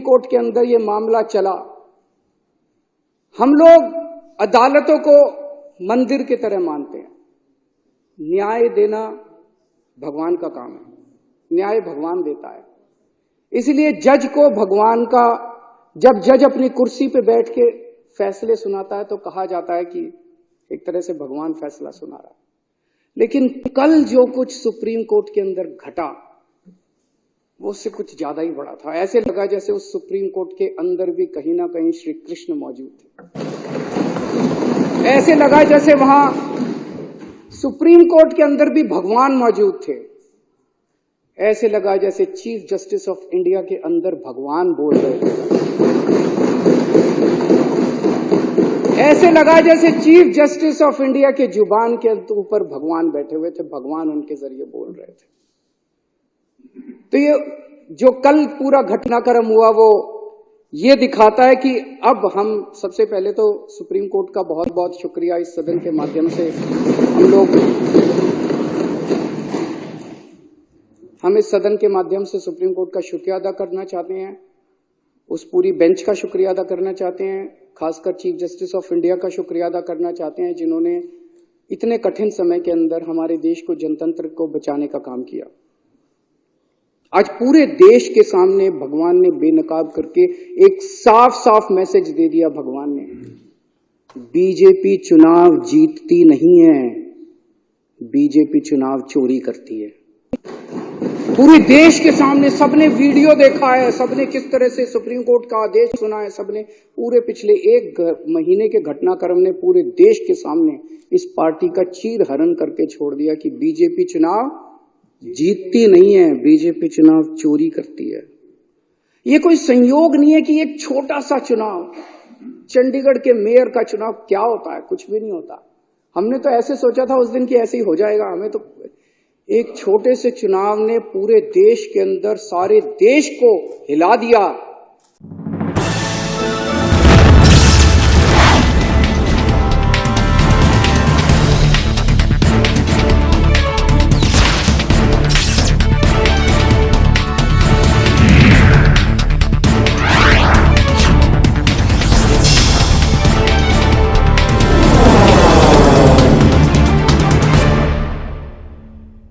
Court के अंदर ये मामला चला। हम लोग अदालतों को मंदिर की तरह मानते हैं। न्याय देना भगवान का काम है, न्याय भगवान देता है। इसलिए जज को भगवान का, जब जज अपनी कुर्सी पे बैठ के फैसले सुनाता है तो कहा जाता है कि एक तरह से भगवान फैसला सुना रहा है। लेकिन कल जो कुछ सुप्रीम कोर्ट के अंदर घटा वो उससे कुछ ज्यादा ही बड़ा था। ऐसे लगा जैसे उस सुप्रीम कोर्ट के अंदर भी कहीं ना कहीं श्री कृष्ण मौजूद थे। ऐसे लगा जैसे वहां सुप्रीम कोर्ट के अंदर भी भगवान मौजूद थे। ऐसे लगा जैसे चीफ जस्टिस ऑफ इंडिया के अंदर भगवान बोल रहे थे। ऐसे लगा जैसे चीफ जस्टिस ऑफ इंडिया के जुबान के ऊपर भगवान बैठे हुए थे, भगवान उनके जरिए बोल रहे थे। तो ये जो कल पूरा घटनाक्रम हुआ वो ये दिखाता है कि अब हम सबसे पहले तो सुप्रीम कोर्ट का बहुत बहुत शुक्रिया इस सदन के माध्यम से हम इस सदन के माध्यम से सुप्रीम कोर्ट का शुक्रिया अदा करना चाहते हैं, उस पूरी बेंच का शुक्रिया अदा करना चाहते हैं, खासकर चीफ जस्टिस ऑफ इंडिया का शुक्रिया अदा करना चाहते हैं जिन्होंने इतने कठिन समय के अंदर हमारे देश को, जनतंत्र को बचाने का काम किया। आज पूरे देश के सामने भगवान ने बेनकाब करके एक साफ साफ मैसेज दे दिया। भगवान ने, बीजेपी चुनाव जीतती नहीं है, बीजेपी चुनाव चोरी करती है। पूरे देश के सामने सबने वीडियो देखा है, सबने किस तरह से सुप्रीम कोर्ट का आदेश सुना है, सबने पूरे पिछले एक महीने के घटनाक्रम ने पूरे देश के सामने इस पार्टी का चीर हरण करके छोड़ दिया कि बीजेपी चुनाव जीतती नहीं है, बीजेपी चुनाव चोरी करती है। ये कोई संयोग नहीं है कि एक छोटा सा चुनाव, चंडीगढ़ के मेयर का चुनाव क्या होता है, कुछ भी नहीं होता। हमने तो ऐसे सोचा था उस दिन कि ऐसे ही हो जाएगा। हमें तो एक छोटे से चुनाव ने पूरे देश के अंदर सारे देश को हिला दिया।